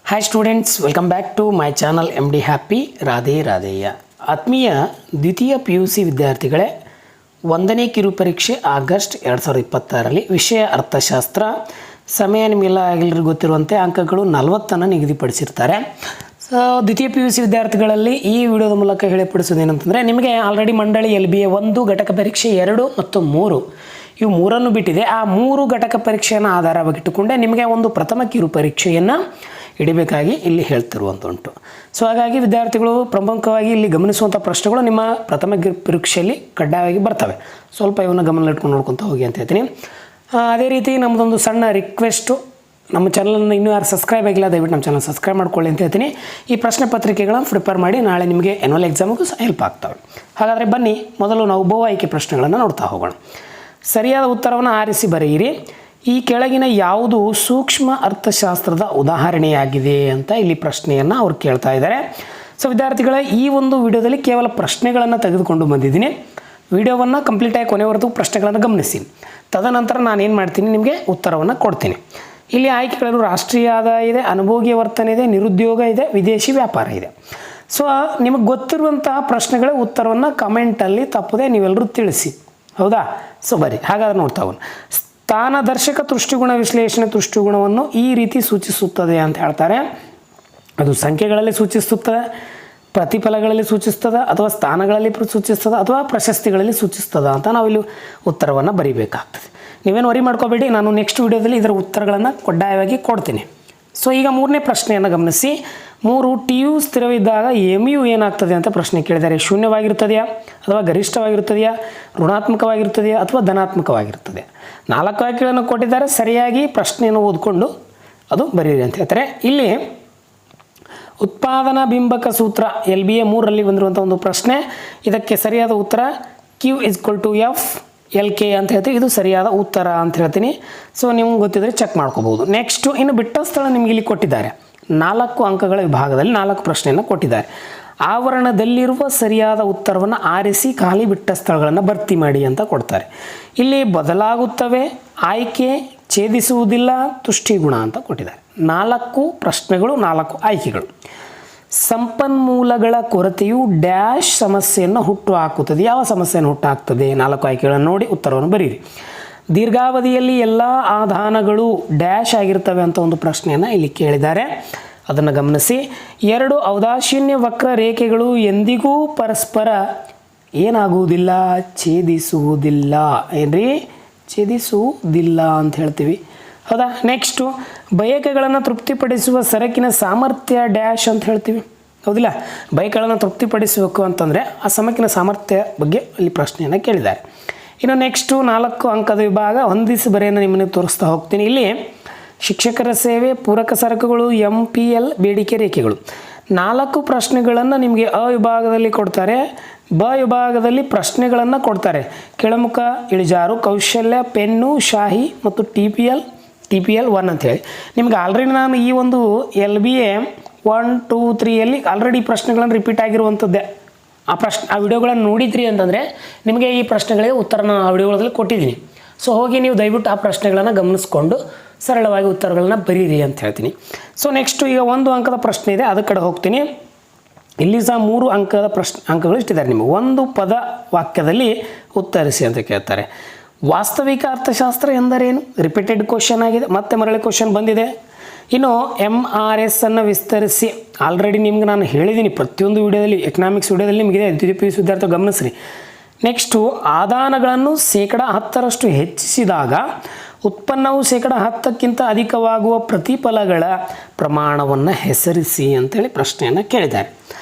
Hi students, welcome back to my channel M D happy Radhe Radheya. ಆತ್ಮೀಯ ದ್ವಿತೀಯ PUC ವಿದ್ಯಾರ್ಥಿಗಳೇ, 1ನೇ ಕಿರುಪರೀಕ್ಷೆ August 2026ರಲ್ಲಿ ವಿಷಯ ಅರ್ಥಶಾಸ್ತ್ರ. ಸಮಯ ನಿಮಗೆಲ್ಲ ಎಲ್ಲರಿಗೂ ಗೊತ್ತಿರುವಂತೆ ಅಂಕಗಳು 40 ನಿಗದಿಪಡಿಸಿರ್ತಾರೆ. ಸೊ ದ್ವಿತೀಯ PUC ವಿದ್ಯಾರ್ಥಿಗಳಲ್ಲಿ ಈ ವಿಡಿಯೋದ ಮೂಲಕ ಹೇಳಿಪಡಿಸೋದೇನಂತಂದರೆ, ನಿಮಗೆ ಆಲ್ರೆಡಿ ಮಂಡಳಿ LBA 1 ಘಟಕ ಪರೀಕ್ಷೆ 2 ಮತ್ತು 3 ಇವು 3 ಬಿಟ್ಟಿದೆ. ಆ 3 ಘಟಕ ಪರೀಕ್ಷೆಯನ್ನು ಆಧಾರವಾಗಿಟ್ಟುಕೊಂಡೇ ನಿಮಗೆ ಒಂದು ಪ್ರಥಮ ಕಿರು ಪರೀಕ್ಷೆಯನ್ನು ಇಡಬೇಕಾಗಿ ಇಲ್ಲಿ ಹೇಳ್ತಿರುವಂಥುಂಟು. ಸೊ ಹಾಗಾಗಿ ವಿದ್ಯಾರ್ಥಿಗಳು ಪ್ರಮುಖವಾಗಿ ಇಲ್ಲಿ ಗಮನಿಸುವಂಥ ಪ್ರಶ್ನೆಗಳು ನಿಮ್ಮ ಪ್ರಥಮ ಪರೀಕ್ಷೆಯಲ್ಲಿ ಕಡ್ಡಾಯವಾಗಿ ಬರ್ತವೆ. ಸ್ವಲ್ಪ ಇವನ್ನ ಗಮನದಲ್ಲಿಟ್ಕೊಂಡು ನೋಡ್ಕೊತ ಹೋಗಿ ಅಂತ ಹೇಳ್ತೀನಿ. ಅದೇ ರೀತಿ ನಮ್ಮದೊಂದು ಸಣ್ಣ ರಿಕ್ವೆಸ್ಟು, ನಮ್ಮ ಚಾನಲನ್ನು ಇನ್ನೂ ಯಾರು ಸಬ್ಸ್ಕ್ರೈಬ್ ಆಗಿಲ್ಲ ದಯವಿಟ್ಟು ನಮ್ಮ ಚಾನಲ್ ಸಬ್ಸ್ಕ್ರೈಬ್ ಮಾಡ್ಕೊಳ್ಳಿ ಅಂತ ಹೇಳ್ತೀನಿ. ಈ ಪ್ರಶ್ನೆ ಪತ್ರಿಕೆಗಳನ್ನು ಪ್ರಿಪೇರ್ ಮಾಡಿ ನಾಳೆ ನಿಮಗೆ ಆ್ಯನ್ಯುವಲ್ ಎಕ್ಸಾಮಿಗೂ ಸಹ ಹೆಲ್ಪ್ ಆಗ್ತವೆ. ಹಾಗಾದರೆ ಬನ್ನಿ, ಮೊದಲು ನಾವು ಬಹು ಆಯ್ಕೆ ಪ್ರಶ್ನೆಗಳನ್ನು ನೋಡ್ತಾ ಹೋಗೋಣ. ಸರಿಯಾದ ಉತ್ತರವನ್ನು ಆರಿಸಿ ಬರೆಯಿರಿ. ಈ ಕೆಳಗಿನ ಯಾವುದು ಸೂಕ್ಷ್ಮ ಅರ್ಥಶಾಸ್ತ್ರದ ಉದಾಹರಣೆಯಾಗಿದೆ ಅಂತ ಇಲ್ಲಿ ಪ್ರಶ್ನೆಯನ್ನು ಅವ್ರು ಕೇಳ್ತಾ ಇದ್ದಾರೆ. ಸೊ ವಿದ್ಯಾರ್ಥಿಗಳ ಈ ಒಂದು ವಿಡಿಯೋದಲ್ಲಿ ಕೇವಲ ಪ್ರಶ್ನೆಗಳನ್ನು ತೆಗೆದುಕೊಂಡು ಬಂದಿದ್ದೀನಿ. ವಿಡಿಯೋವನ್ನು ಕಂಪ್ಲೀಟಾಗಿ ಕೊನೆವರೆಗೂ ಪ್ರಶ್ನೆಗಳನ್ನು ಗಮನಿಸಿ. ತದನಂತರ ನಾನೇನು ಮಾಡ್ತೀನಿ, ನಿಮಗೆ ಉತ್ತರವನ್ನು ಕೊಡ್ತೀನಿ. ಇಲ್ಲಿ ಆಯ್ಕೆಗಳು ರಾಷ್ಟ್ರೀಯ ಆದಾಯ ಇದೆ, ಅನುಭೋಗ್ಯ ವರ್ತನೆ ಇದೆ, ನಿರುದ್ಯೋಗ ಇದೆ, ವಿದೇಶಿ ವ್ಯಾಪಾರ ಇದೆ. ಸೊ ನಿಮಗೆ ಗೊತ್ತಿರುವಂತಹ ಪ್ರಶ್ನೆಗಳ ಉತ್ತರವನ್ನು ಕಮೆಂಟಲ್ಲಿ ತಪ್ಪದೆ ನೀವೆಲ್ಲರೂ ತಿಳಿಸಿ. ಹೌದಾ? ಸೊ ಬರೀ ಹಾಗಾದ್ರೆ ನೋಡ್ತಾ ಹೋಗೋಣ. ಸ್ಥಾನದರ್ಶಕ ತುಷ್ಟಿಗುಣ ವಿಶ್ಲೇಷಣೆ ತುಷ್ಟಿಗುಣವನ್ನು ಈ ರೀತಿ ಸೂಚಿಸುತ್ತದೆ ಅಂತ ಹೇಳ್ತಾರೆ. ಅದು ಸಂಖ್ಯೆಗಳಲ್ಲಿ ಸೂಚಿಸುತ್ತದೆ, ಪ್ರತಿಫಲಗಳಲ್ಲಿ ಸೂಚಿಸ್ತದೆ, ಅಥವಾ ಸ್ಥಾನಗಳಲ್ಲಿ ಸೂಚಿಸ್ತದೆ, ಅಥವಾ ಪ್ರಶಸ್ತಿಗಳಲ್ಲಿ ಸೂಚಿಸ್ತದೆ ಅಂತ ನಾವಿಲ್ಲಿ ಉತ್ತರವನ್ನು ಬರೀಬೇಕಾಗ್ತದೆ. ನೀವೇನು ವರಿ ಮಾಡ್ಕೋಬೇಡಿ, ನಾನು ನೆಕ್ಸ್ಟ್ ವಿಡಿಯೋದಲ್ಲಿ ಇದರ ಉತ್ತರಗಳನ್ನು ಕಡ್ಡಾಯವಾಗಿ ಕೊಡ್ತೀನಿ. ಸೊ ಈಗ 3ನೇ ಪ್ರಶ್ನೆಯನ್ನು ಗಮನಿಸಿ. 3 TU ಸ್ಥಿರವಿದ್ದಾಗ MU ಏನಾಗ್ತದೆ ಅಂತ ಪ್ರಶ್ನೆ ಕೇಳಿದ್ದಾರೆ. ಶೂನ್ಯವಾಗಿರ್ತದೆಯಾ, ಅಥವಾ ಗರಿಷ್ಠವಾಗಿರ್ತದೆಯಾ, ಋಣಾತ್ಮಕವಾಗಿರ್ತದೆಯಾ, ಅಥವಾ ಧನಾತ್ಮಕವಾಗಿರ್ತದೆ? 4 ಆಯ್ಕೆಗಳನ್ನು ಕೊಟ್ಟಿದ್ದಾರೆ. ಸರಿಯಾಗಿ ಪ್ರಶ್ನೆಯನ್ನು ಓದಿಕೊಂಡು ಅದು ಬರೀರಿ ಅಂತ ಹೇಳ್ತಾರೆ. ಇಲ್ಲಿ ಉತ್ಪಾದನಾ ಬಿಂಬಕ ಸೂತ್ರ LBA 3ರಲ್ಲಿ ಬಂದಿರುವಂಥ ಒಂದು ಪ್ರಶ್ನೆ. ಇದಕ್ಕೆ ಸರಿಯಾದ ಉತ್ತರ Q = F LK ಅಂತ ಹೇಳ್ತೀವಿ. ಇದು ಸರಿಯಾದ ಉತ್ತರ ಅಂತ ಹೇಳ್ತೀನಿ. ಸೊ ನಿಮ್ಗೆ ಗೊತ್ತಿದ್ರೆ ಚೆಕ್ ಮಾಡ್ಕೋಬಹುದು. ನೆಕ್ಸ್ಟು ಇನ್ನು ಬಿಟ್ಟ ಸ್ಥಳ ನಿಮ್ಗೆ ಇಲ್ಲಿ ಕೊಟ್ಟಿದ್ದಾರೆ. 4 ಅಂಕಗಳ ವಿಭಾಗದಲ್ಲಿ 4 ಪ್ರಶ್ನೆಯನ್ನು ಕೊಟ್ಟಿದ್ದಾರೆ. ಆವರಣದಲ್ಲಿರುವ ಸರಿಯಾದ ಉತ್ತರವನ್ನು ಆರಿಸಿ ಖಾಲಿ ಬಿಟ್ಟ ಸ್ಥಳಗಳನ್ನು ಭರ್ತಿ ಮಾಡಿ ಅಂತ ಕೊಡ್ತಾರೆ. ಇಲ್ಲಿ ಬದಲಾಗುತ್ತವೆ, ಆಯ್ಕೆ, ಛೇದಿಸುವುದಿಲ್ಲ, ತುಷ್ಟಿಗುಣ ಅಂತ ಕೊಟ್ಟಿದ್ದಾರೆ. 4 ಪ್ರಶ್ನೆಗಳು, 4 ಆಯ್ಕೆಗಳು. ಸಂಪನ್ಮೂಲಗಳ ಕೊರತೆಯು ಡ್ಯಾಶ್ ಸಮಸ್ಯೆಯನ್ನು ಹುಟ್ಟುಹಾಕುತ್ತದೆ. ಯಾವ ಸಮಸ್ಯೆಯನ್ನು ಹುಟ್ಟುಹಾಕ್ತದೆ? 4 ಆಯ್ಕೆಗಳನ್ನು ನೋಡಿ ಉತ್ತರವನ್ನು ಬರೀರಿ. ದೀರ್ಘಾವಧಿಯಲ್ಲಿ ಎಲ್ಲ ಆದಾನಗಳು ಡ್ಯಾಶ್ ಆಗಿರ್ತವೆ ಅಂತ ಒಂದು ಪ್ರಶ್ನೆಯನ್ನು ಇಲ್ಲಿ ಕೇಳಿದ್ದಾರೆ. ಅದನ್ನು ಗಮನಿಸಿ. 2 ಔದಾಸೀನ್ಯ ವಕ್ರ ರೇಖೆಗಳು ಎಂದಿಗೂ ಪರಸ್ಪರ ಏನಾಗುವುದಿಲ್ಲ? ಛೇದಿಸುವುದಿಲ್ಲ. ಏನ್ರಿ? ಛೇದಿಸುವುದಿಲ್ಲ ಅಂತ ಹೇಳ್ತೀವಿ. ಹೌದಾ? ನೆಕ್ಸ್ಟು ಬಯಕೆಗಳನ್ನು ತೃಪ್ತಿಪಡಿಸುವ ಸರಕಿನ ಸಾಮರ್ಥ್ಯ ಡ್ಯಾಶ್ ಅಂತ ಹೇಳ್ತೀವಿ. ಹೌದಿಲ್ಲ? ಬಯಕೆಗಳನ್ನು ತೃಪ್ತಿಪಡಿಸಬೇಕು ಅಂತಂದರೆ ಆ ಸರಕಿನ ಸಾಮರ್ಥ್ಯ ಬಗ್ಗೆ ಅಲ್ಲಿ ಪ್ರಶ್ನೆಯನ್ನು ಕೇಳಿದ್ದಾರೆ. ಇನ್ನು ನೆಕ್ಸ್ಟು 4 ಅಂಕದ ವಿಭಾಗ ಹೊಂದಿಸಿ ಬರೆಯನ್ನು ನಿಮ್ಮನ್ನು ತೋರಿಸ್ತಾ ಹೋಗ್ತೀನಿ. ಇಲ್ಲಿ ಶಿಕ್ಷಕರ ಸೇವೆ, ಪೂರಕ ಸರಕುಗಳು, MPL, ಬೇಡಿಕೆ ರೇಖೆಗಳು. 4 ಪ್ರಶ್ನೆಗಳನ್ನು ನಿಮಗೆ ಅ ವಿಭಾಗದಲ್ಲಿ ಕೊಡ್ತಾರೆ, ಬ ವಿಭಾಗದಲ್ಲಿ ಪ್ರಶ್ನೆಗಳನ್ನು ಕೊಡ್ತಾರೆ. ಕೆಳಮುಖ ಇಳಿಜಾರು, ಕೌಶಲ್ಯ, ಪೆನ್ನು, ಶಾಹಿ ಮತ್ತು TPL 1 ಅಂಥೇಳಿ ನಿಮ್ಗೆ ಆಲ್ರೆಡಿ ನಾನು ಈ ಒಂದು LBA 1, 2, 3ಯಲ್ಲಿ ಆಲ್ರೆಡಿ ಪ್ರಶ್ನೆಗಳನ್ನು ರಿಪೀಟ್ ಆಗಿರುವಂಥದ್ದೇ. ಆ ವಿಡಿಯೋಗಳನ್ನು ನೋಡಿದ್ರಿ ಅಂತಂದರೆ ನಿಮಗೆ ಈ ಪ್ರಶ್ನೆಗಳಿಗೆ ಉತ್ತರನ ಆ ವಿಡಿಯೋಗಳಲ್ಲಿ ಕೊಟ್ಟಿದ್ದೀನಿ. ಸೊ ಹೋಗಿ ನೀವು ದಯವಿಟ್ಟು ಆ ಪ್ರಶ್ನೆಗಳನ್ನು ಗಮನಿಸ್ಕೊಂಡು ಸರಳವಾಗಿ ಉತ್ತರಗಳನ್ನು ಬರೀರಿ ಅಂತ ಹೇಳ್ತೀನಿ. ಸೊ ನೆಕ್ಸ್ಟು ಈಗ 1 ಅಂಕದ ಪ್ರಶ್ನೆ ಇದೆ, ಅದರ ಕಡೆ ಹೋಗ್ತೀನಿ. ಇಲ್ಲಿ ಸಹ 3 ಅಂಕದ ಅಂಕಗಳು ಇಟ್ಟಿದ್ದಾರೆ. ನಿಮಗೆ ಒಂದು ಪದ ವಾಕ್ಯದಲ್ಲಿ ಉತ್ತರಿಸಿ ಅಂತ ಕೇಳ್ತಾರೆ. ವಾಸ್ತವಿಕ ಅರ್ಥಶಾಸ್ತ್ರ ಎಂದರೇನು? ರಿಪೀಟೆಡ್ ಕ್ವಶನ್ ಆಗಿದೆ, ಮತ್ತೆ ಮರಳಿ ಕ್ವಶನ್ ಬಂದಿದೆ. ಇನ್ನು MRS ಅನ್ನು ವಿಸ್ತರಿಸಿ. ಆಲ್ರೆಡಿ ನಿಮ್ಗೆ ನಾನು ಹೇಳಿದ್ದೀನಿ ಪ್ರತಿಯೊಂದು ವಿಡಿಯೋದಲ್ಲಿ, ಎಕನಾಮಿಕ್ಸ್ ವಿಡಿಯೋದಲ್ಲಿ ನಿಮಗಿದೆ, ದ್ವಿತೀಯ PUC ವಿದ್ಯಾರ್ಥಿ ಗಮನಿಸ್ರಿ. ನೆಕ್ಸ್ಟು ಆದಾನಗಳನ್ನು 10% ಹೆಚ್ಚಿಸಿದಾಗ ಉತ್ಪನ್ನವು 10% ಅಧಿಕವಾಗುವ ಪ್ರತಿಫಲಗಳ ಪ್ರಮಾಣವನ್ನು ಹೆಸರಿಸಿ ಅಂತೇಳಿ ಪ್ರಶ್ನೆಯನ್ನು ಕೇಳಿದ್ದಾರೆ.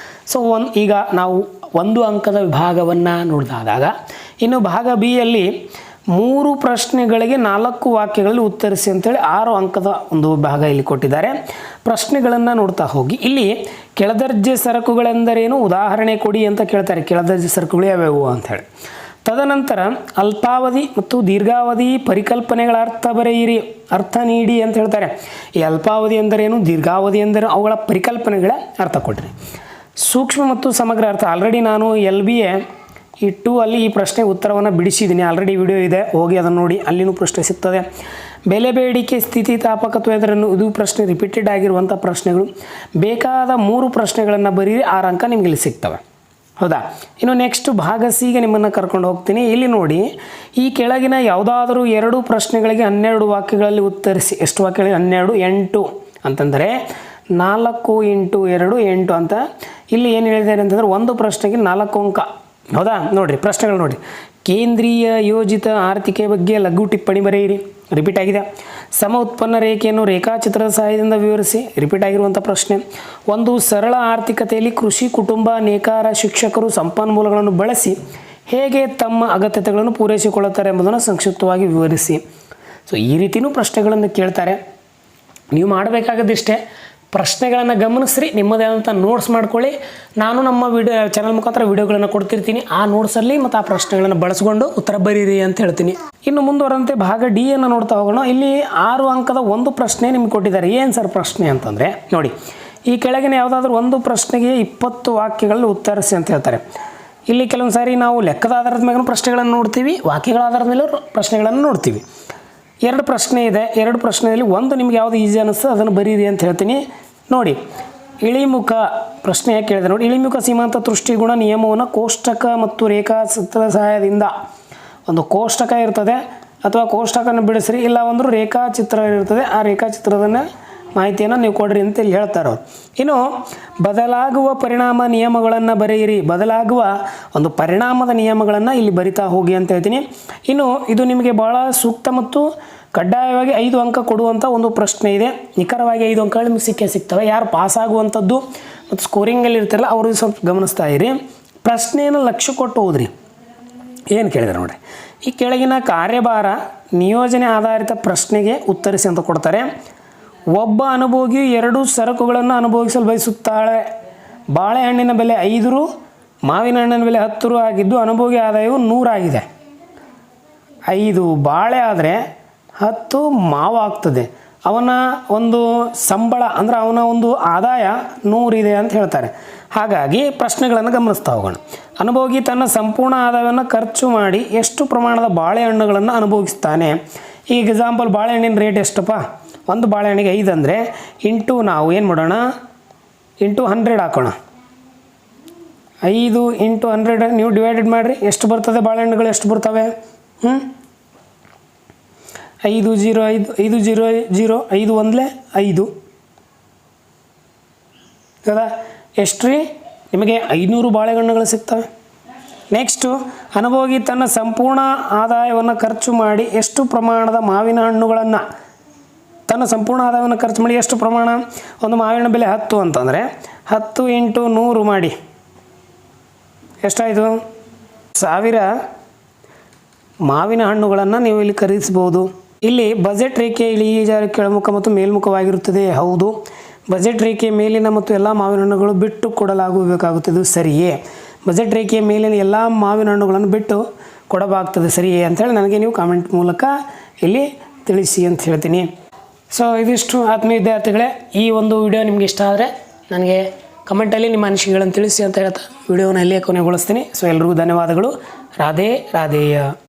ಸೊ ಈಗ ನಾವು 1 ಅಂಕದ ವಿಭಾಗವನ್ನು ನೋಡಿದಾಗ, ಇನ್ನು ಭಾಗ B-ಯಲ್ಲಿ 3 ಪ್ರಶ್ನೆಗಳಿಗೆ 4 ವಾಕ್ಯಗಳಲ್ಲಿ ಉತ್ತರಿಸಿ ಅಂತೇಳಿ 6 ಅಂಕದ ಒಂದು ಭಾಗ ಇಲ್ಲಿ ಕೊಟ್ಟಿದ್ದಾರೆ. ಪ್ರಶ್ನೆಗಳನ್ನು ನೋಡ್ತಾ ಹೋಗಿ. ಇಲ್ಲಿ ಕೆಳದರ್ಜೆ ಸರಕುಗಳೆಂದರೇನು? ಉದಾಹರಣೆ ಕೊಡಿ ಅಂತ ಕೇಳ್ತಾರೆ. ಕೆಳದರ್ಜೆ ಸರಕುಗಳು ಯಾವ್ಯಾವು ಅಂಥೇಳಿ. ತದನಂತರ ಅಲ್ಪಾವಧಿ ಮತ್ತು ದೀರ್ಘಾವಧಿ ಪರಿಕಲ್ಪನೆಗಳ ಅರ್ಥ ಬರೆಯಿರಿ, ಅರ್ಥ ನೀಡಿ ಅಂತ ಹೇಳ್ತಾರೆ. ಈ ಅಲ್ಪಾವಧಿ ಎಂದರೇನು, ದೀರ್ಘಾವಧಿ ಎಂದರೆ ಅವುಗಳ ಪರಿಕಲ್ಪನೆಗಳ ಅರ್ಥ ಕೊಡ್ರಿ. ಸೂಕ್ಷ್ಮ ಮತ್ತು ಸಮಗ್ರ ಅರ್ಥ ಆಲ್ರೆಡಿ ನಾನು LBA 2 ಅಲ್ಲಿ ಈ ಪ್ರಶ್ನೆ ಉತ್ತರವನ್ನು ಬಿಡಿಸಿದ್ದೀನಿ. ಆಲ್ರೆಡಿ ವಿಡಿಯೋ ಇದೆ, ಹೋಗಿ ಅದನ್ನು ನೋಡಿ, ಅಲ್ಲಿನೂ ಪ್ರಶ್ನೆ ಸಿಗ್ತದೆ. ಬೆಲೆ ಬೇಡಿಕೆ ಸ್ಥಿತಿಸ್ಥಾಪಕತ್ವ ಎಂದರೇನು? ಇದು ಪ್ರಶ್ನೆ ರಿಪೀಟೆಡ್ ಆಗಿರುವಂಥ ಪ್ರಶ್ನೆಗಳು. ಬೇಕಾದ 3 ಪ್ರಶ್ನೆಗಳನ್ನು ಬರೀರಿ, 6 ಅಂಕ ನಿಮ್ಗೆ ಇಲ್ಲಿ ಸಿಗ್ತವೆ. ಹೌದಾ? ಇನ್ನು ನೆಕ್ಸ್ಟ್ ಭಾಗ ಸಿಗೆ ನಿಮ್ಮನ್ನು ಕರ್ಕೊಂಡು ಹೋಗ್ತೀನಿ. ಇಲ್ಲಿ ನೋಡಿ, ಈ ಕೆಳಗಿನ ಯಾವುದಾದರೂ 2 ಪ್ರಶ್ನೆಗಳಿಗೆ 12 ವಾಕ್ಯಗಳಲ್ಲಿ ಉತ್ತರಿಸಿ. ಎಷ್ಟು ವಾಕ್ಯಗಳಿಗೆ? 12. 8 ಅಂತಂದರೆ 4 × 2 8 ಅಂತ. ಇಲ್ಲಿ ಏನು ಹೇಳಿದ್ದಾರೆ ಅಂತಂದರೆ ಒಂದು ಪ್ರಶ್ನೆಗೆ 4 ಅಂಕ. ಹೌದಾ? ನೋಡಿರಿ ಪ್ರಶ್ನೆಗಳು ನೋಡಿ. ಕೇಂದ್ರೀಯ ಯೋಜಿತ ಆರ್ಥಿಕೆ ಬಗ್ಗೆ ಲಘು ಟಿಪ್ಪಣಿ ಬರೆಯಿರಿ. ರಿಪೀಟ್ ಆಗಿದೆ. ಸಮ ಉತ್ಪನ್ನ ರೇಖೆಯನ್ನು ರೇಖಾಚಿತ್ರದ ಸಹಾಯದಿಂದ ವಿವರಿಸಿ. ರಿಪೀಟ್ ಆಗಿರುವಂಥ ಪ್ರಶ್ನೆ. ಒಂದು ಸರಳ ಆರ್ಥಿಕತೆಯಲ್ಲಿ ಕೃಷಿ, ಕುಟುಂಬ, ನೇಕಾರ, ಶಿಕ್ಷಕರು ಸಂಪನ್ಮೂಲಗಳನ್ನು ಬಳಸಿ ಹೇಗೆ ತಮ್ಮ ಅಗತ್ಯತೆಗಳನ್ನು ಪೂರೈಸಿಕೊಳ್ಳುತ್ತಾರೆ ಎಂಬುದನ್ನು ಸಂಕ್ಷಿಪ್ತವಾಗಿ ವಿವರಿಸಿ. ಸೊ ಈ ರೀತಿಯೂ ಪ್ರಶ್ನೆಗಳನ್ನು ಕೇಳ್ತಾರೆ. ನೀವು ಮಾಡಬೇಕಾಗದಿಷ್ಟೇ, ಪ್ರಶ್ನೆಗಳನ್ನು ಗಮನಿಸ್ರಿ, ನಿಮ್ಮದೇ ಆದಂಥ ನೋಟ್ಸ್ ಮಾಡ್ಕೊಳ್ಳಿ. ನಾನು ನಮ್ಮ ಚಾನಲ್ ಮುಖಾಂತರ ವಿಡಿಯೋಗಳನ್ನು ಕೊಡ್ತಿರ್ತೀನಿ. ಆ ನೋಟ್ಸಲ್ಲಿ ಮತ್ತು ಆ ಪ್ರಶ್ನೆಗಳನ್ನು ಬಳಸ್ಕೊಂಡು ಉತ್ತರ ಬರೀರಿ ಅಂತ ಹೇಳ್ತೀನಿ. ಇನ್ನು ಮುಂದುವರಂತೆ ಭಾಗ ಡಿ ಅನ್ನು ನೋಡ್ತಾ ಹೋಗೋಣ. ಇಲ್ಲಿ 6 ಅಂಕದ ಒಂದು ಪ್ರಶ್ನೆ ನಿಮ್ಗೆ ಕೊಟ್ಟಿದ್ದಾರೆ. ಏನು ಸರ್ ಪ್ರಶ್ನೆ ಅಂತಂದರೆ ನೋಡಿ, ಈ ಕೆಳಗಿನ ಯಾವುದಾದ್ರೂ ಒಂದು ಪ್ರಶ್ನೆಗೆ 20 ವಾಕ್ಯಗಳಲ್ಲಿ ಉತ್ತರಿಸಿ ಅಂತ ಹೇಳ್ತಾರೆ. ಇಲ್ಲಿ ಕೆಲವೊಂದು ಸಾರಿ ನಾವು ಲೆಕ್ಕದ ಆಧಾರದ ಮೇಲೆ ಪ್ರಶ್ನೆಗಳನ್ನು ನೋಡ್ತೀವಿ, ವಾಕ್ಯಗಳ ಆಧಾರದ ಮೇಲೆ ಪ್ರಶ್ನೆಗಳನ್ನು ನೋಡ್ತೀವಿ. 2 ಪ್ರಶ್ನೆ ಇದೆ. 2 ಪ್ರಶ್ನೆಯಲ್ಲಿ ಒಂದು ನಿಮ್ಗೆ ಯಾವುದು ಈಸಿ ಅನ್ನಿಸ್ತದೆ ಅದನ್ನು ಬರೀರಿ ಅಂತ ಹೇಳ್ತೀನಿ. ನೋಡಿ, ಇಳಿಮುಖ ಪ್ರಶ್ನೆ ಯಾಕೆ ಕೇಳಿದೆ ನೋಡಿ. ಇಳಿಮುಖ ಸೀಮಾಂತ ದೃಷ್ಟಿಗುಣ ನಿಯಮವನ್ನು ಕೋಷ್ಟಕ ಮತ್ತು ರೇಖಾಚಿತ್ರದ ಸಹಾಯದಿಂದ, ಒಂದು ಕೋಷ್ಟಕ ಇರ್ತದೆ ಅಥವಾ ಕೋಷ್ಟಕನ ಬಿಡಿಸ್ರಿ, ಇಲ್ಲ ಒಂದು ರೇಖಾಚಿತ್ರ ಇರ್ತದೆ, ಆ ರೇಖಾಚಿತ್ರದನ್ನು ಮಾಹಿತಿಯನ್ನು ನೀವು ಕೊಡ್ರಿ ಅಂತ ಇಲ್ಲಿ ಹೇಳ್ತಾರೆ ಅವರು. ಇನ್ನು ಬದಲಾಗುವ ಪರಿಣಾಮ ನಿಯಮಗಳನ್ನು ಬರೆಯಿರಿ. ಬದಲಾಗುವ ಒಂದು ಪರಿಣಾಮದ ನಿಯಮಗಳನ್ನು ಇಲ್ಲಿ ಬರಿತಾ ಹೋಗಿ ಅಂತ ಹೇಳ್ತೀನಿ. ಇನ್ನು ಇದು ನಿಮಗೆ ಭಾಳ ಸೂಕ್ತ ಮತ್ತು ಕಡ್ಡಾಯವಾಗಿ 5 ಅಂಕ ಕೊಡುವಂಥ ಒಂದು ಪ್ರಶ್ನೆ ಇದೆ. ನಿಖರವಾಗಿ 5 ಅಂಕಗಳು ನಿಮಗೆ ಸಿಗ್ತವೆ. ಯಾರು ಪಾಸ್ ಆಗುವಂಥದ್ದು ಮತ್ತು ಸ್ಕೋರಿಂಗಲ್ಲಿ ಇರ್ತಾರಲ್ಲ ಅವರು ಸ್ವಲ್ಪ ಗಮನಿಸ್ತಾ ಇರಿ. ಪ್ರಶ್ನೆಯನ್ನು ಲಕ್ಷ್ಯ ಕೊಟ್ಟು ಹೋದ್ರಿ. ಏನು ಕೇಳಿದ್ದಾರೆ ನೋಡಿ, ಈ ಕೆಳಗಿನ ಕಾರ್ಯಭಾರ ನಿಯೋಜನೆ ಆಧಾರಿತ ಪ್ರಶ್ನೆಗೆ ಉತ್ತರಿಸಿ ಅಂತ ಕೊಡ್ತಾರೆ. ಒಬ್ಬ ಅನುಭೋಗಿಯು 2 ಸರಕುಗಳನ್ನು ಅನುಭವಿಸಲು ಬಯಸುತ್ತಾಳೆ. ಬಾಳೆಹಣ್ಣಿನ ಬೆಲೆ 5 ರು, ಮಾವಿನ ಹಣ್ಣಿನ ಬೆಲೆ 10 ರು ಆಗಿದ್ದು ಅನುಭೋಗಿ ಆದಾಯವು 100 ಆಗಿದೆ. 5 ಬಾಳೆ ಆದರೆ 10 ಮಾವು ಆಗ್ತದೆ. ಅವನ ಒಂದು ಸಂಬಳ ಅಂದರೆ ಅವನ ಒಂದು ಆದಾಯ 100 ಇದೆ ಅಂತ ಹೇಳ್ತಾರೆ. ಹಾಗಾಗಿ ಪ್ರಶ್ನೆಗಳನ್ನು ಗಮನಿಸ್ತಾ ಹೋಗೋಣ. ಅನುಭೋಗಿ ತನ್ನ ಸಂಪೂರ್ಣ ಆದಾಯವನ್ನು ಖರ್ಚು ಮಾಡಿ ಎಷ್ಟು ಪ್ರಮಾಣದ ಬಾಳೆಹಣ್ಣುಗಳನ್ನು ಅನುಭವಿಸ್ತಾನೆ. ಈಗ ಎಕ್ಸಾಂಪಲ್, ಬಾಳೆಹಣ್ಣಿನ ರೇಟ್ ಎಷ್ಟಪ್ಪ? ಒಂದು ಬಾಳೆಹಣ್ಣಿಗೆ 5 ಅಂದರೆ ಇಂಟು ನಾವು ಏನು ಮಾಡೋಣ, ಇಂಟು 100 ಹಾಕೋಣ. 5 × 100 ನೀವು ಡಿವೈಡೆಡ್ ಮಾಡಿರಿ, ಎಷ್ಟು ಬರ್ತದೆ? ಬಾಳೆಹಣ್ಣುಗಳು ಎಷ್ಟು ಬರ್ತವೆ? 5 0 5 5 0 0 5 1 5 ಹೌದಾ? ಎಷ್ಟು ರೀ? ನಿಮಗೆ 500 ಬಾಳೆಹಣ್ಣುಗಳು ಸಿಗ್ತವೆ. ನೆಕ್ಸ್ಟು, ಅನುಭೋಗಿ ತನ್ನ ಸಂಪೂರ್ಣ ಆದಾಯವನ್ನು ಖರ್ಚು ಮಾಡಿ ಎಷ್ಟು ಪ್ರಮಾಣದ ಮಾವಿನ ಹಣ್ಣುಗಳನ್ನು ಖರ್ಚು ಮಾಡಿ ಎಷ್ಟು ಪ್ರಮಾಣ? ಒಂದು ಮಾವಿನ ಬೆಲೆ 10 ಅಂತಂದರೆ 10 × 100 ಮಾಡಿ ಎಷ್ಟಾಯಿತು? 1000 ಮಾವಿನ ಹಣ್ಣುಗಳನ್ನು ನೀವು ಇಲ್ಲಿ ಖರೀದಿಸ್ಬೋದು. ಇಲ್ಲಿ ಬಜೆಟ್ ರೇಖೆ ಇಳಿಜಾರು ಕೆಳಮುಖ ಮತ್ತು ಮೇಲ್ಮುಖವಾಗಿರುತ್ತದೆ. ಹೌದು, ಬಜೆಟ್ ರೇಖೆಯ ಮೇಲಿನ ಮತ್ತು ಎಲ್ಲ ಮಾವಿನ ಹಣ್ಣುಗಳು ಬಿಟ್ಟು ಕೊಡಲಾಗಬೇಕಾಗುತ್ತದೆ. ಸರಿಯೇ? ಬಜೆಟ್ ರೇಖೆಯ ಮೇಲಿನ ಎಲ್ಲ ಮಾವಿನ ಹಣ್ಣುಗಳನ್ನು ಬಿಟ್ಟು ಕೊಡಬೇಕಾಗ್ತದೆ. ಸರಿಯೇ ಅಂತೇಳಿ ನನಗೆ ನೀವು ಕಾಮೆಂಟ್ ಮೂಲಕ ಇಲ್ಲಿ ತಿಳಿಸಿ ಅಂತ ಹೇಳ್ತೀನಿ. ಸೊ ಇದಿಷ್ಟು ಆತ್ಮೀಯ ವಿದ್ಯಾರ್ಥಿಗಳೇ. ಈ ಒಂದು ವಿಡಿಯೋ ನಿಮ್ಗೆ ಇಷ್ಟ ಆದರೆ ನನಗೆ ಕಮೆಂಟಲ್ಲಿ ನಿಮ್ಮ ಅನಿಸಿಕೆಗಳನ್ನು ತಿಳಿಸಿ ಅಂತ ಹೇಳ್ತಾ ವಿಡಿಯೋನ ಇಲ್ಲಿಯೇ ಕೊನೆಗೊಳಿಸ್ತೀನಿ. ಸೊ ಎಲ್ರಿಗೂ ಧನ್ಯವಾದಗಳು. ರಾಧೇ ರಾಧೇಯ.